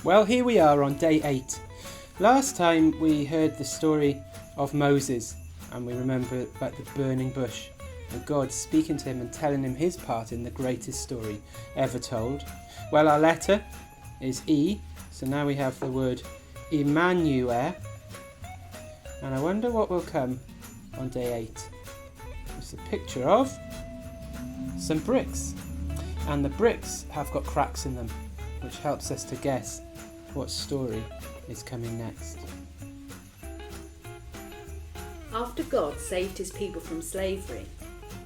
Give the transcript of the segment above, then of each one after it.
Well, here we are on day 8. Last time we heard the story of Moses, and we remember about the burning bush and God speaking to him and telling him his part in the greatest story ever told. Well, our letter is E, so now we have the word Emmanuel, and I wonder what will come on day 8. It's a picture of some bricks, and the bricks have got cracks in them, which helps us to guess what story is coming next. After God saved his people from slavery,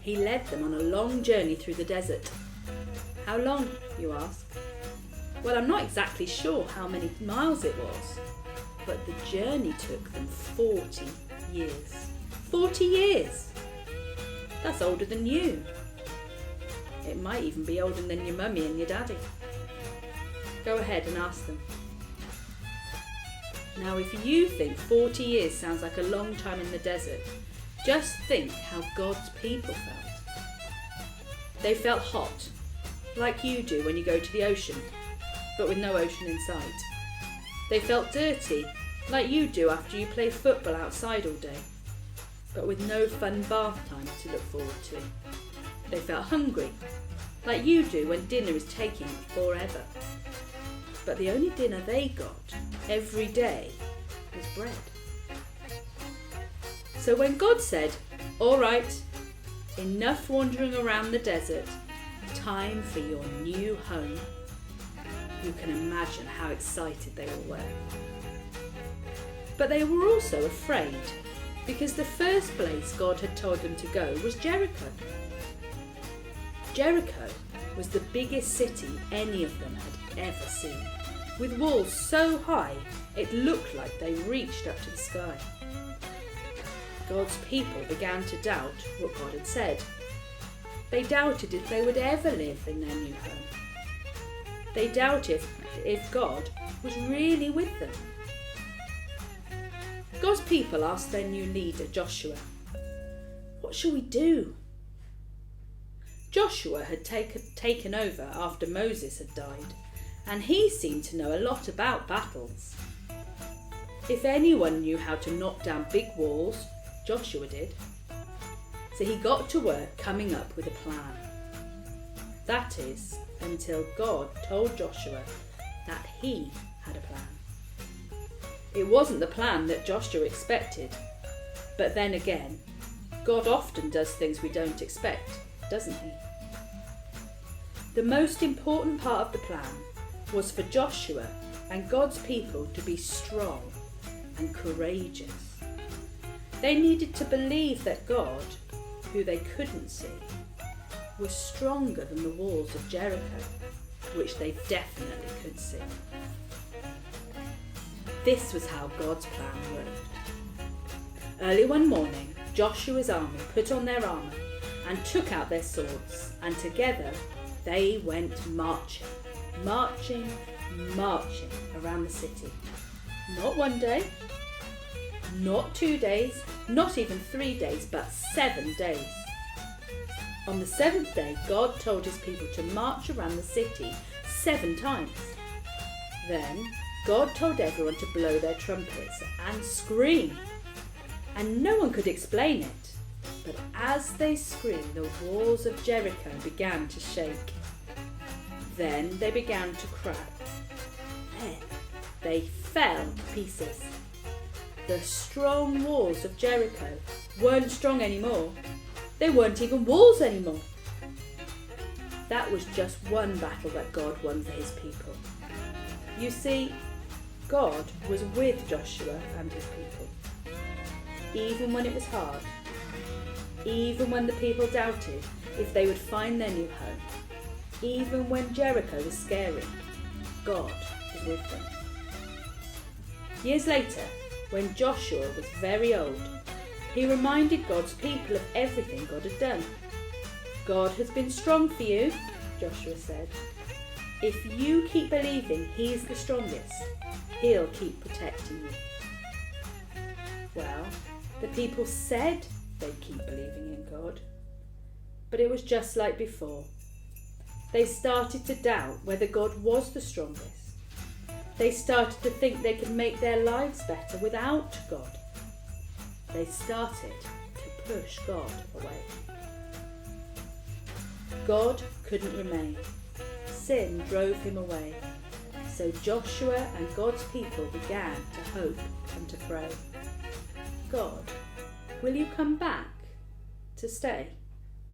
he led them on a long journey through the desert. How long, you ask? Well, I'm not exactly sure how many miles it was, but the journey took them 40 years. 40 years! That's older than you. It might even be older than your mummy and your daddy. Go ahead and ask them. Now, if you think 40 years sounds like a long time in the desert, just think how God's people felt. They felt hot, like you do when you go to the ocean, but with no ocean in sight. They felt dirty, like you do after you play football outside all day, but with no fun bath time to look forward to. They felt hungry, like you do when dinner is taking forever. But the only dinner they got every day was bread. So when God said, "All right, enough wandering around the desert, time for your new home," you can imagine how excited they all were. But they were also afraid, because the first place God had told them to go was Jericho. Jericho was the biggest city any of them had ever seen, with walls so high it looked like they reached up to the sky. God's people began to doubt what God had said. They doubted if they would ever live in their new home. They doubted if God was really with them. God's people asked their new leader, Joshua, "What shall we do?" Joshua had taken over after Moses had died, and he seemed to know a lot about battles. If anyone knew how to knock down big walls, Joshua did. So he got to work coming up with a plan. That is, until God told Joshua that he had a plan. It wasn't the plan that Joshua expected, but then again, God often does things we don't expect, doesn't he? The most important part of the plan was for Joshua and God's people to be strong and courageous. They needed to believe that God, who they couldn't see, was stronger than the walls of Jericho, which they definitely could see. This was how God's plan worked. Early one morning, Joshua's army put on their armour and took out their swords, and together they went marching around the city. Not one day, not 2 days, not even 3 days, but 7 days. On the 7th day, God told his people to march around the city 7 times. Then God told everyone to blow their trumpets and scream. And no one could explain it. But as they screamed, the walls of Jericho began to shake. Then they began to crack. Then they fell to pieces. The strong walls of Jericho weren't strong anymore. They weren't even walls anymore. That was just one battle that God won for his people. You see, God was with Joshua and his people. Even when it was hard, even when the people doubted if they would find their new home, even when Jericho was scary, God was with them. Years later, when Joshua was very old, he reminded God's people of everything God had done. "God has been strong for you," Joshua said. "If you keep believing he's the strongest, he'll keep protecting you." Well, the people said they'd keep believing in God, but it was just like before. They started to doubt whether God was the strongest. They started to think they could make their lives better without God. They started to push God away. God couldn't remain. Sin drove him away. So Joshua and God's people began to hope and to pray. God, will you come back to stay?